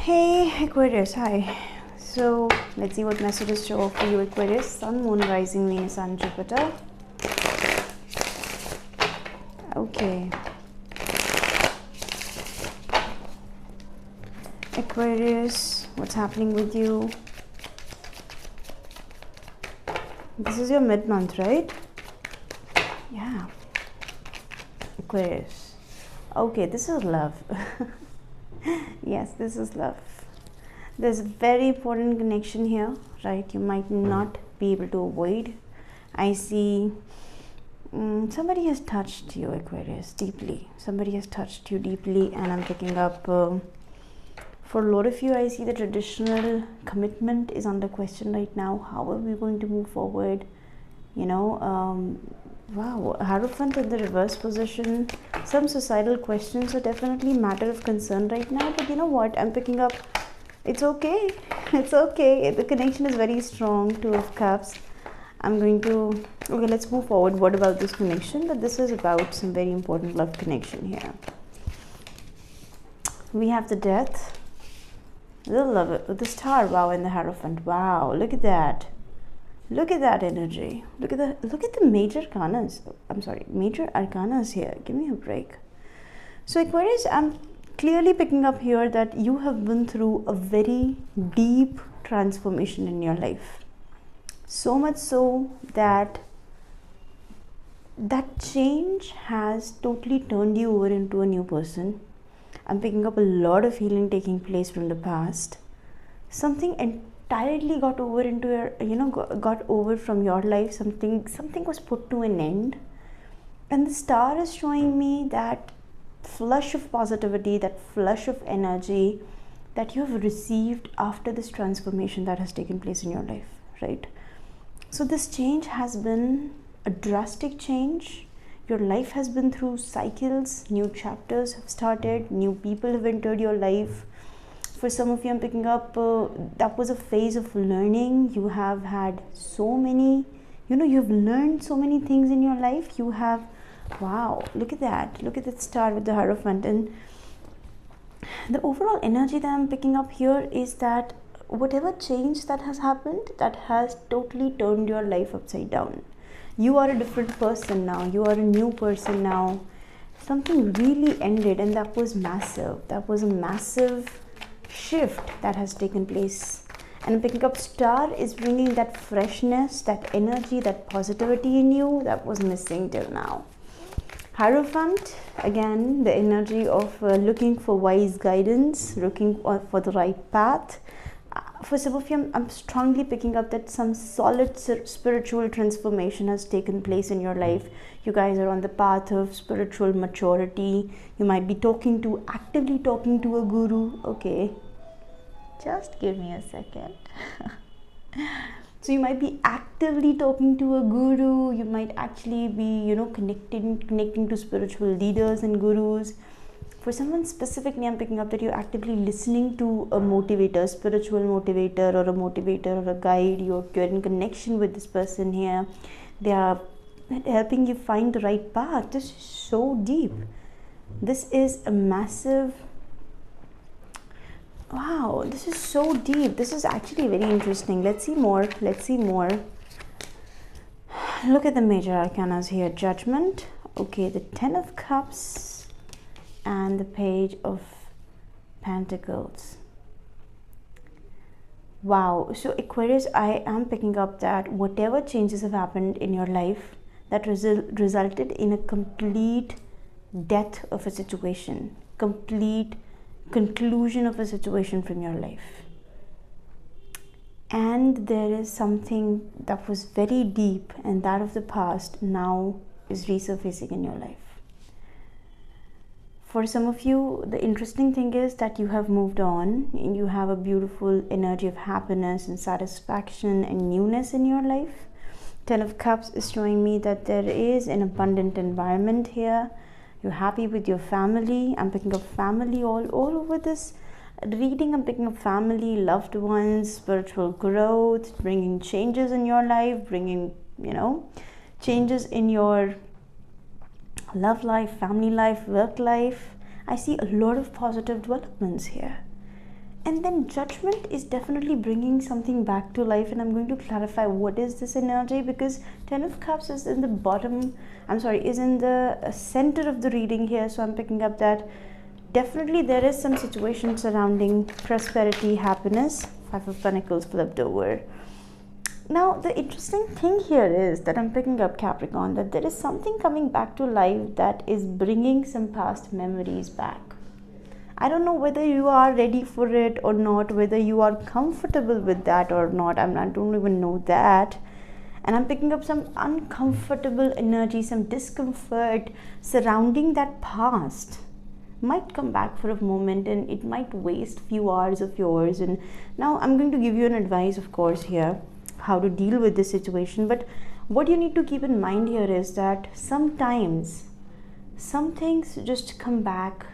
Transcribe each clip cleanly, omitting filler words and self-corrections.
Hey Aquarius, hi. So let's see what messages show up for you, Aquarius. Sun, Moon, Rising, Venus and Jupiter. Okay. Aquarius, what's happening with you? This is your mid-month, right? Yeah. Aquarius. Okay, this is love. Yes, this is love. There's a very important connection here, right? You might not be able to avoid. I see somebody has touched you, Aquarius, deeply. Somebody has touched you deeply, and I'm picking up for a lot of you, I see the traditional commitment is under question right now. How are we going to move forward? Wow, Hierophant in the reverse position. Some societal questions are definitely a matter of concern right now, but you know what? I'm picking up, it's okay. It's okay. The connection is very strong. Two of Cups. Okay, let's move forward. What about this connection? But this is about some very important love connection here. We have the Death. They'll love it with the Star. Wow, and the Hierophant. Wow, look at that. Look at that energy. Look at the major arcanas. I'm sorry, major arcanas here. Give me a break. So Aquarius, I'm clearly picking up here that you have been through a very deep transformation in your life. So much so that that change has totally turned you over into a new person. I'm picking up a lot of healing taking place from the past. Something entirely got over into your, got over from your life. Something was put to an end. And the Star is showing me that flush of positivity, that flush of energy that you have received after this transformation that has taken place in your life, right? So this change has been a drastic change. Your life has been through cycles, new chapters have started, new people have entered your life. For some of you, I'm picking up, that was a phase of learning. You have had so many, you've learned so many things in your life. You have, wow, look at that. Look at that Star with the Hierophant. And the overall energy that I'm picking up here is that whatever change that has happened, that has totally turned your life upside down. You are a different person now. You are a new person now. Something really ended, and that was massive. That was a massive shift that has taken place. And picking up Star is bringing that freshness, that energy, that positivity in you that was missing till now. Hierophant, again, the energy of looking for wise guidance, looking for the right path. For some of you, I'm strongly picking up that some solid spiritual transformation has taken place in your life. You guys are on the path of spiritual maturity. You might be actively talking to a guru. Okay, just give me a second. So you might be actively talking to a guru. You might actually be, connecting to spiritual leaders and gurus. For someone specifically, I'm picking up that you're actively listening to a motivator, spiritual motivator or a motivator or a guide. You're in connection with this person here. They are helping you find the right path. This is so deep. This is a massive, wow, this is so deep. This is actually very interesting. Let's see more. Let's see more. Look at the major arcanas here. Judgment. Okay, the 10 of Cups. And the Page of Pentacles. Wow. So Aquarius, I am picking up that whatever changes have happened in your life that resulted in a complete death of a situation, complete conclusion of a situation from your life. And there is something that was very deep and that of the past now is resurfacing in your life. For some of you, the interesting thing is that you have moved on and you have a beautiful energy of happiness and satisfaction and newness in your life. 10 of Cups is showing me that there is an abundant environment here. You're happy with your family. I'm picking up family all over this reading. I'm picking up family, loved ones, spiritual growth, bringing changes in your life, bringing, changes in your love life, family life, work life. I see a lot of positive developments here. And then judgment is definitely bringing something back to life, and I'm going to clarify what is this energy, because 10 of Cups is in the is in the center of the reading here. So I'm picking up that definitely there is some situation surrounding prosperity, happiness. 5 of Pentacles flipped over. Now the interesting thing here is that I'm picking up, Capricorn, that there is something coming back to life that is bringing some past memories back. I don't know whether you are ready for it or not, whether you are comfortable with that or not. I don't even know that. And I'm picking up some uncomfortable energy, some discomfort surrounding that past. Might come back for a moment, and it might waste few hours of yours. And now I'm going to give you an advice, of course, here, how to deal with this situation. But what you need to keep in mind here is that sometimes some things just come back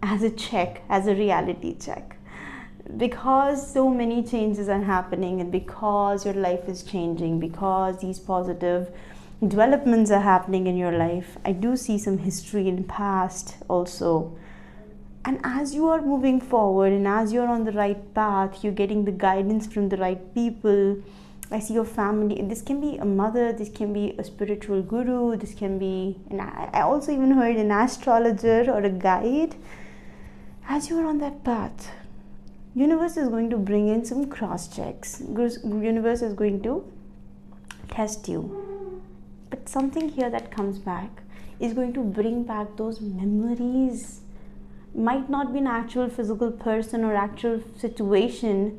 as a check, as a reality check, because so many changes are happening, and because your life is changing, because these positive developments are happening in your life. I do see some history in past also, and as you are moving forward and as you're on the right path, you're getting the guidance from the right people. I see your family. This can be a mother, this can be a spiritual guru, this can be, and I also even heard an astrologer or a guide. As you are on that path, universe is going to bring in some cross checks. Universe is going to test you. But something here that comes back is going to bring back those memories. Might not be an actual physical person or actual situation,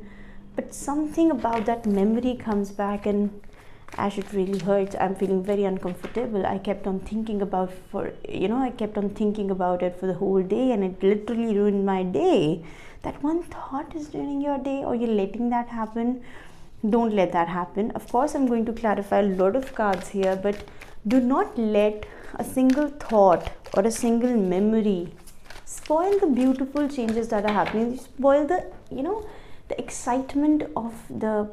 but something about that memory comes back, and as it really hurts, I'm feeling very uncomfortable. I kept on thinking about it for the whole day, and it literally ruined my day. That one thought is ruining your day, or you're letting that happen. Don't let that happen. Of course, I'm going to clarify a lot of cards here, but do not let a single thought or a single memory spoil the beautiful changes that are happening. Spoil the excitement of the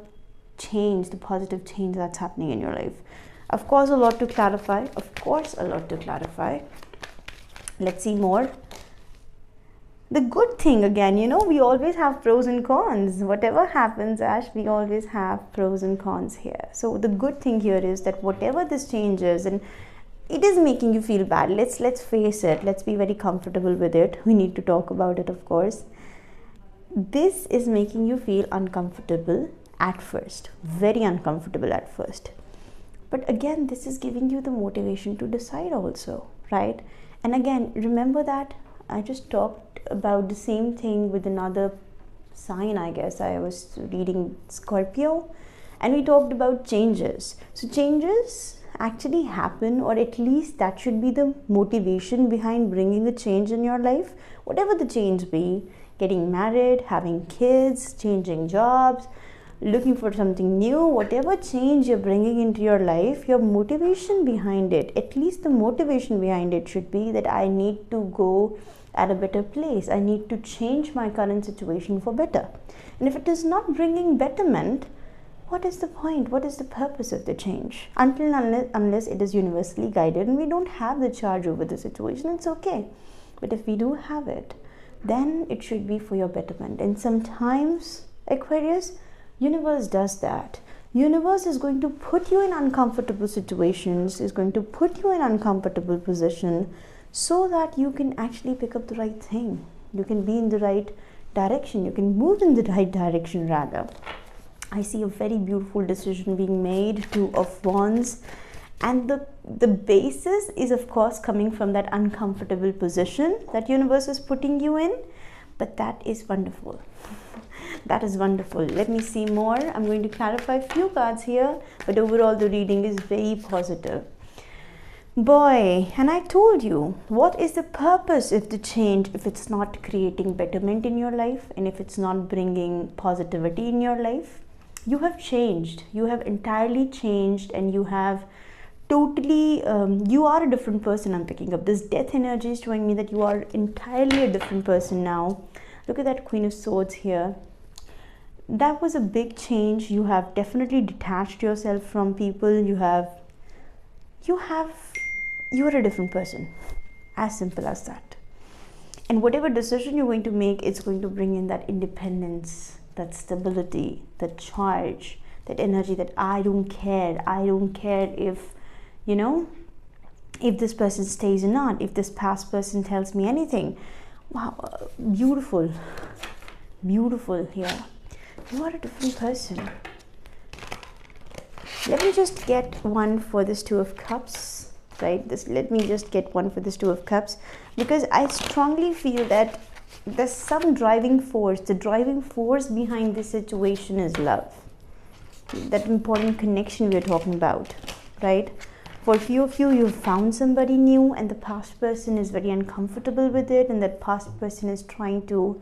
change, the positive change that's happening in your life. Of course, a lot to clarify. Let's see more. The good thing, again, we always have pros and cons. Whatever happens, Ash, we always have pros and cons here. So the good thing here is that whatever this change is, and it is making you feel bad, let's face it, let's be very comfortable with it. We need to talk about it, of course. This is making you feel uncomfortable at first, very uncomfortable at first. But again, this is giving you the motivation to decide also, right? And again, remember that I just talked about the same thing with another sign. I guess I was reading Scorpio, and we talked about changes. So changes actually happen, or at least that should be the motivation behind bringing a change in your life. Whatever the change be, getting married, having kids, changing jobs, looking for something new, whatever change you're bringing into your life, your motivation behind it, at least the motivation behind it should be that I need to go at a better place. I need to change my current situation for better. And if it is not bringing betterment, what is the point? What is the purpose of the change? Unless it is universally guided and we don't have the charge over the situation, it's okay. But if we do have it, then it should be for your betterment. And sometimes, Aquarius, universe does that. Universe is going to put you in uncomfortable situations, is going to put you in uncomfortable position so that you can actually pick up the right thing. You can be in the right direction. You can move in the right direction rather. I see a very beautiful decision being made, 2 of Wands. And the basis is, of course, coming from that uncomfortable position that universe is putting you in. But that is wonderful. That is wonderful. Let me see more. I'm going to clarify a few cards here, but overall the reading is very positive. Boy, and I told you, what is the purpose of the change if it's not creating betterment in your life, and if it's not bringing positivity in your life? You have changed. You have entirely changed, and you have totally, you are a different person. I'm picking up this death energy is showing me that you are entirely a different person now. Look at that Queen of Swords here. That was a big change. You have definitely detached yourself from people. You are a different person. As simple as that. And whatever decision you're going to make, it's going to bring in that independence, that stability, that charge, that energy, that I don't care if, you know, if this person stays or not, if this past person tells me anything. Wow, beautiful here. You are a different person. Let me just get one for this Two of Cups, right? Let me just get one for this Two of Cups, because I strongly feel that there's some driving force. The driving force behind this situation is love. That important connection we're talking about, right? For a few of you, you've found somebody new and the past person is very uncomfortable with it, and that past person is trying to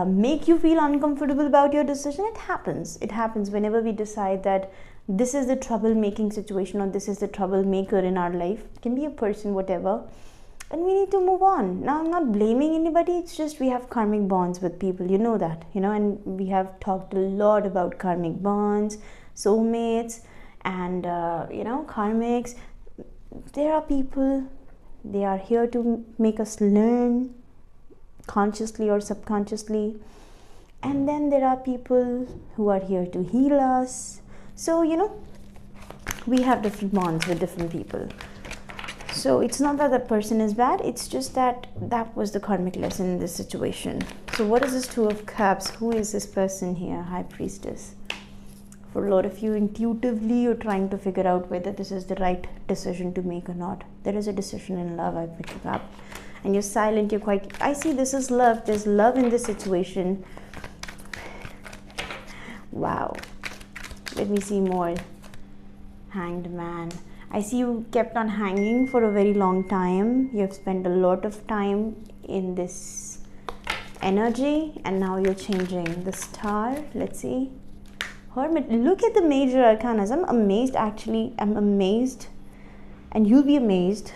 make you feel uncomfortable about your decision. It happens whenever we decide that this is the troublemaking situation, or this is the troublemaker in our life. It can be a person, whatever, and we need to move on. Now, I'm not blaming anybody, it's just we have karmic bonds with people, you know that, you know, and we have talked a lot about karmic bonds, soulmates, and you know, karmics. There are people, they are here to make us learn, consciously or subconsciously, and then there are people who are here to heal us. So, you know, we have different bonds with different people. So it's not that that person is bad, it's just that that was the karmic lesson in this situation. So what is this Two of Cups? Who is this person here? High Priestess. For a lot of you, intuitively you're trying to figure out whether this is the right decision to make or not. There is a decision in love, I pick it up. And you're silent, you're quite, I see this is love. There's love in this situation. Wow. Let me see more. Hanged Man. I see you kept on hanging for a very long time. You have spent a lot of time in this energy, and now you're changing. The Star, let's see. Hermit. Look at the major arcanas. I'm amazed, actually. I'm amazed, and you'll be amazed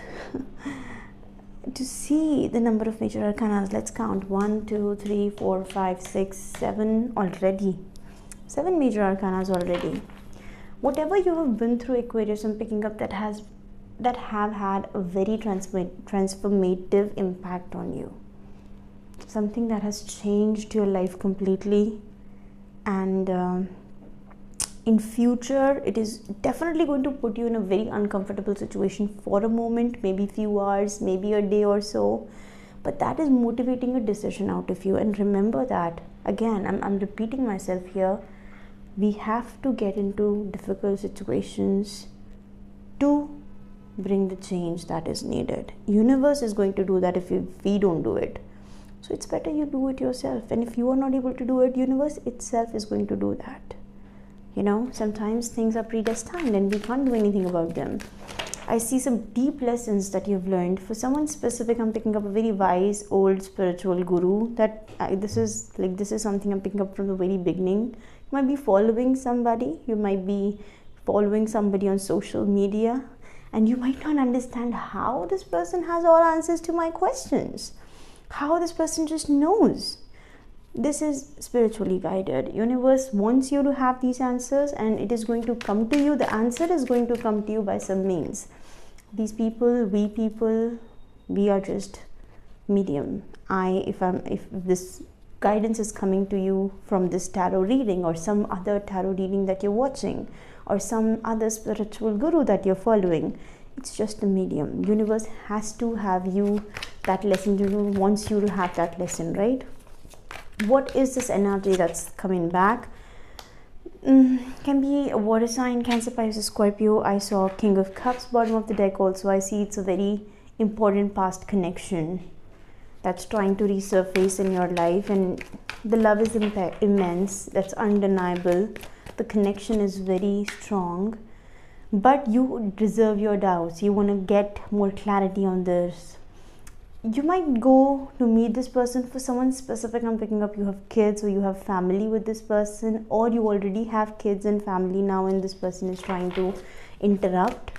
to see the number of major arcanas. Let's count. 1, 2, 3, 4, 5, 6, 7 already. 7 major arcanas already. Whatever you have been through, Aquarius, I'm picking up that have had a very transformative impact on you. Something that has changed your life completely, and in future it is definitely going to put you in a very uncomfortable situation for a moment, maybe few hours, maybe a day or so, but that is motivating a decision out of you. And remember that, again, I'm repeating myself here, we have to get into difficult situations to bring the change that is needed. Universe is going to do that if we don't do it. So it's better you do it yourself. And if you are not able to do it, universe itself is going to do that. You know, sometimes things are predestined and we can't do anything about them. I see some deep lessons that you've learned. For someone specific, I'm picking up a very wise, old spiritual guru. This is something I'm picking up from the very beginning. You might be following somebody. You might be following somebody on social media, and you might not understand how this person has all answers to my questions. How this person just knows. This is spiritually guided. Universe wants you to have these answers, and it is going to come to you. The answer is going to come to you by some means. These people, we are just medium. If this guidance is coming to you from this tarot reading, or some other tarot reading that you're watching, or some other spiritual guru that you're following, it's just a medium. Universe has to have you that lesson. Universe wants you to have that lesson, right? What is this energy that's coming back? Can be a water sign, Cancer, Pisces, Scorpio. I saw King of Cups bottom of the deck also. I see it's a very important past connection that's trying to resurface in your life, and the love is immense. That's undeniable. The connection is very strong, but you reserve your doubts. You want to get more clarity on this. You might go to meet this person. For someone specific, I'm picking up you have kids, or you have family with this person, or you already have kids and family now, and this person is trying to interrupt.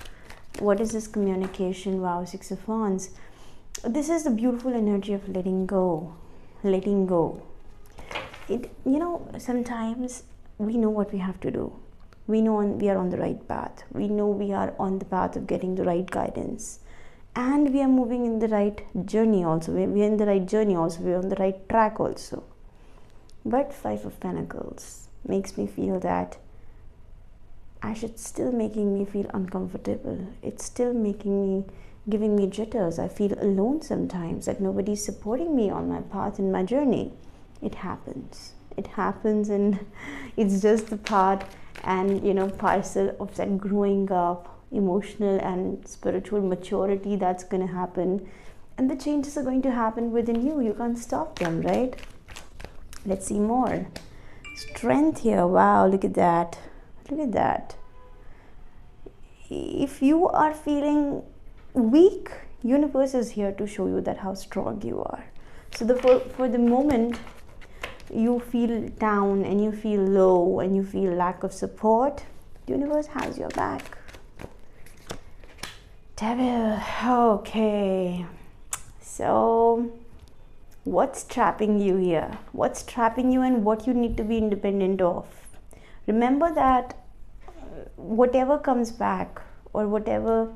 What is this communication? Wow, 6 of Wands. This is the beautiful energy of letting go. Letting go. Sometimes we know what we have to do. We know we are on the right path. We know we are on the path of getting the right guidance. and we are moving in the right journey also. We are in the right journey also. We are on the right track also. But Five of Pentacles makes me feel that it's still making me feel uncomfortable. It's still giving me jitters. I feel alone sometimes, that nobody's supporting me on my path in my journey. It happens, and it's just the part and parcel of that growing up, emotional and spiritual maturity that's going to happen, and the changes are going to happen within you. You can't stop them, right? Let's see more. Strength here. Wow, look at that. If you are feeling weak, universe is here to show you that how strong you are. So for the moment you feel down and you feel low and you feel lack of support, universe has your back. Devil. Okay, so what's trapping you here? What's trapping you and what you need to be independent of? Remember that whatever comes back, or whatever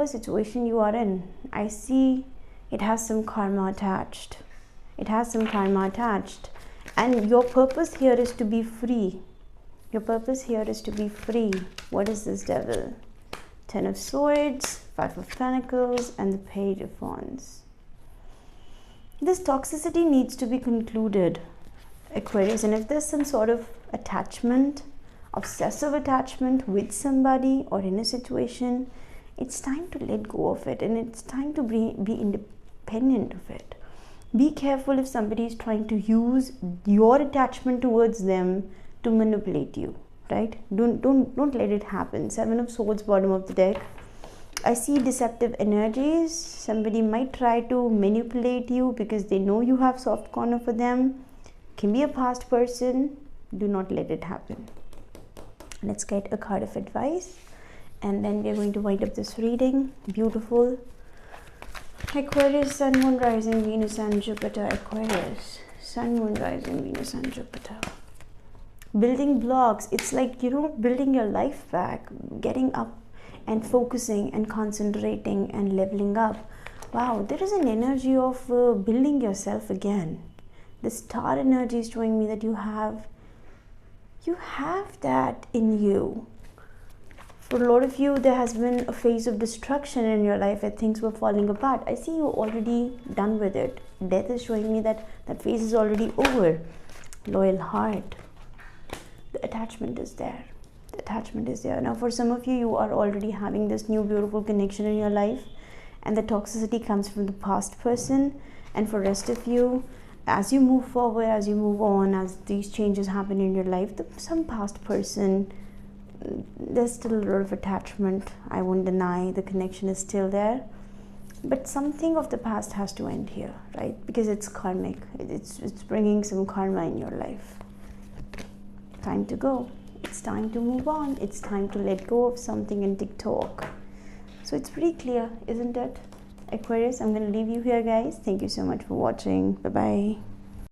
situation you are in, I see it has some karma attached. And your purpose here is to be free. What is this, Devil? Ten of Swords, Five of Pentacles, and the Page of Wands. This toxicity needs to be concluded, Aquarius. And if there's some sort of attachment, obsessive attachment with somebody or in a situation, it's time to let go of it, and it's time to be independent of it. Be careful if somebody is trying to use your attachment towards them to manipulate you, right? Don't let it happen. Seven of Swords, bottom of the deck. I see deceptive energies. Somebody might try to manipulate you because they know you have soft corner for them. Can be a past person. Do not let it happen. Let's get a card of advice, and then we're going to wind up this reading. Beautiful. Aquarius, Sun, Moon, Rising, Venus and Jupiter. Aquarius, Sun, Moon, Rising, Venus and Jupiter. Building blocks. It's like, building your life back, getting up and focusing and concentrating and leveling up. Wow, there is an energy of building yourself again. The star energy is showing me that you have that in you. For a lot of you, there has been a phase of destruction in your life where things were falling apart. I see you already done with it. Death is showing me that phase is already over. Loyal heart. The attachment is there. Now for some of you, you are already having this new beautiful connection in your life, and the toxicity comes from the past person. And for rest of you, as you move forward, as you move on, as these changes happen in your life, some past person, there's still a lot of attachment. I won't deny the connection is still there, but something of the past has to end here, right? Because it's karmic. It's bringing some karma in your life. Time to go. It's time to move on. It's time to let go of something and TikTok. So it's pretty clear, isn't it? Aquarius, I'm going to leave you here, guys. Thank you so much for watching. Bye-bye.